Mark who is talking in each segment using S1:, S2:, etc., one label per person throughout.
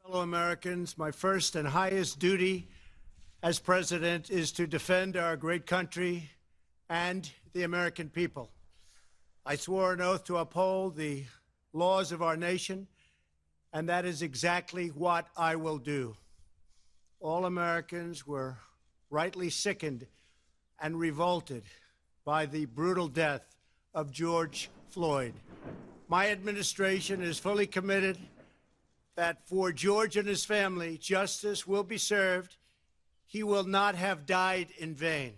S1: Fellow Americans, my first and highest duty as president is to defend our great country and the American people. I swore an oath to uphold the laws of our nation, and that is exactly what I will do. All Americans were rightly sickened and revolted by the brutal death of George Floyd. My administration is fully committed that for George and his family, justice will be served. He will not have died in vain.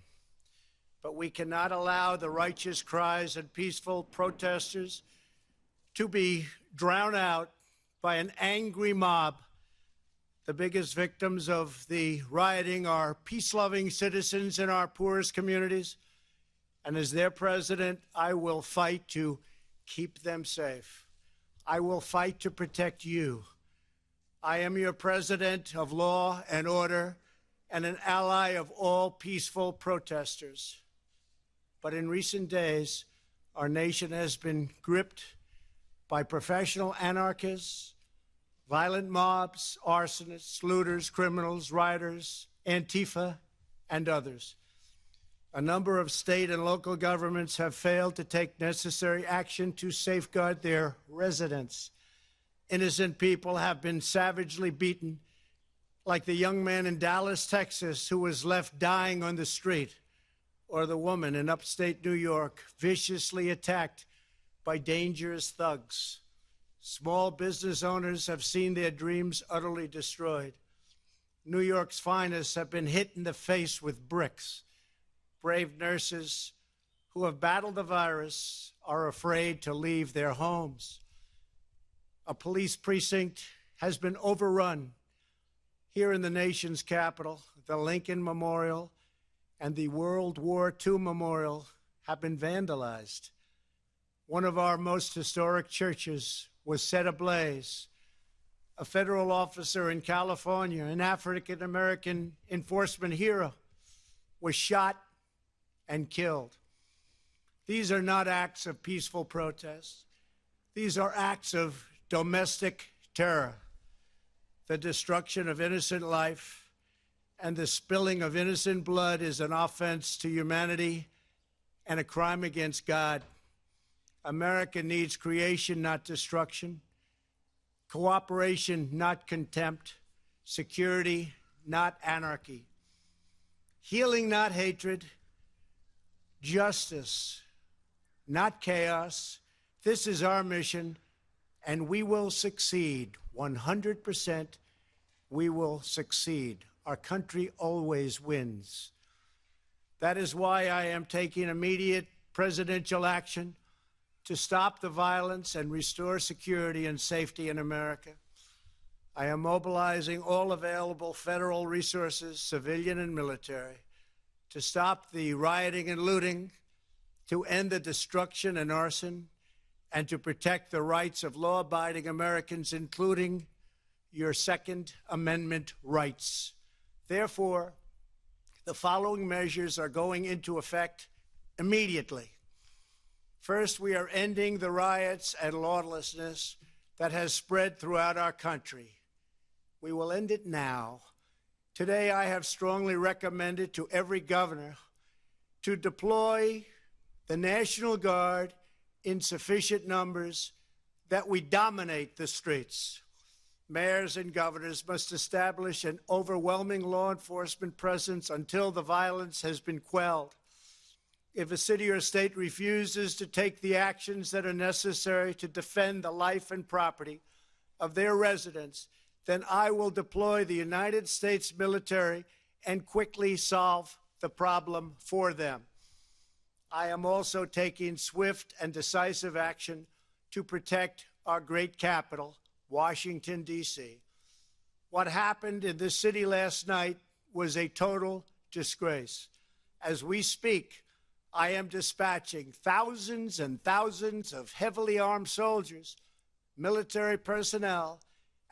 S1: But we cannot allow the righteous cries and peaceful protesters to be drowned out by an angry mob. The biggest victims of the rioting are peace-loving citizens in our poorest communities. And as their president, I will fight to keep them safe. I will fight to protect you. I am your president of law and order and an ally of all peaceful protesters. But in recent days, our nation has been gripped by professional anarchists, violent mobs, arsonists, looters, criminals, rioters, ANTIFA, and others. A number of state and local governments have failed to take necessary action to safeguard their residents. Innocent people have been savagely beaten, like the young man in Dallas, Texas, who was left dying on the street, or the woman in upstate New York, viciously attacked by dangerous thugs. Small business owners have seen their dreams utterly destroyed. New York's finest have been hit in the face with bricks. Brave nurses who have battled the virus are afraid to leave their homes. A police precinct has been overrun here in the nation's capital. The Lincoln Memorial and the World War II Memorial have been vandalized. One of our most historic churches was set ablaze. A federal officer in California, an African-American enforcement hero, was shot and killed. These are not acts of peaceful protest. These are acts of domestic terror. The destruction of innocent life and the spilling of innocent blood is an offense to humanity and a crime against God. America needs creation, not destruction. Cooperation, not contempt. Security, not anarchy. Healing, not hatred. Justice, not chaos. This is our mission, and we will succeed. 100%, we will succeed. Our country always wins. That is why I am taking immediate presidential action to stop the violence and restore security and safety in America. I am mobilizing all available federal resources, civilian and military, to stop the rioting and looting, to end the destruction and arson, and to protect the rights of law-abiding Americans, including your Second Amendment rights. Therefore, the following measures are going into effect immediately. First, we are ending the riots and lawlessness that has spread throughout our country. We will end it now. Today, I have strongly recommended to every governor to deploy the National Guard in sufficient numbers that we dominate the streets. Mayors and governors must establish an overwhelming law enforcement presence until the violence has been quelled. If a city or state refuses to take the actions that are necessary to defend the life and property of their residents, then I will deploy the United States military and quickly solve the problem for them. I am also taking swift and decisive action to protect our great capital, Washington, D.C. What happened in this city last night was a total disgrace. As we speak, I am dispatching thousands and thousands of heavily armed soldiers, military personnel,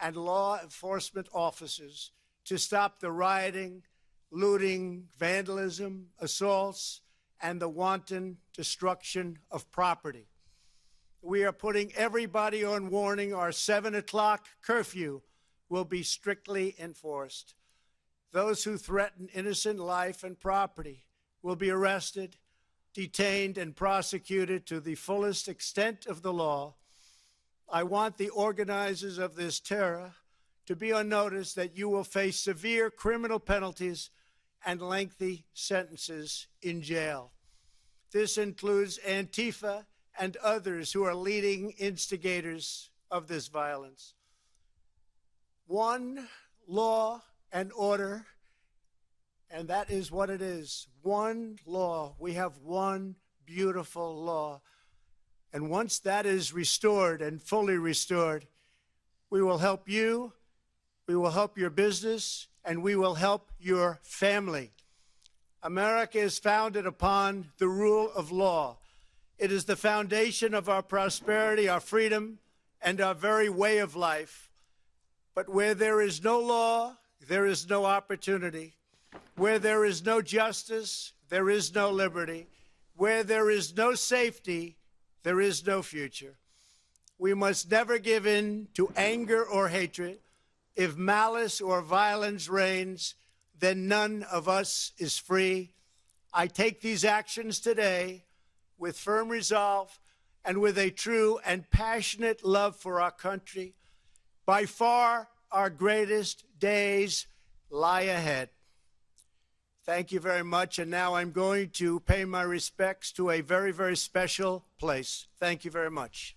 S1: and law enforcement officers to stop the rioting, looting, vandalism, assaults, and the wanton destruction of property. We are putting everybody on warning. Our 7 o'clock curfew will be strictly enforced. Those who threaten innocent life and property will be arrested, detained, and prosecuted to the fullest extent of the law. I want the organizers of this terror to be on notice that you will face severe criminal penalties and lengthy sentences in jail. This includes Antifa and others who are leading instigators of this violence. One law and order, and that is what it is. One law. We have one beautiful law. And once that is restored and fully restored, we will help you, we will help your business, and we will help your family. America is founded upon the rule of law. It is the foundation of our prosperity, our freedom, and our very way of life. But where there is no law, there is no opportunity. Where there is no justice, there is no liberty. Where there is no safety, there is no future. We must never give in to anger or hatred. If malice or violence reigns, then none of us is free. I take these actions today with firm resolve and with a true and passionate love for our country. By far, our greatest days lie ahead. Thank you very much. And now I'm going to pay my respects to a very, very special place. Thank you very much.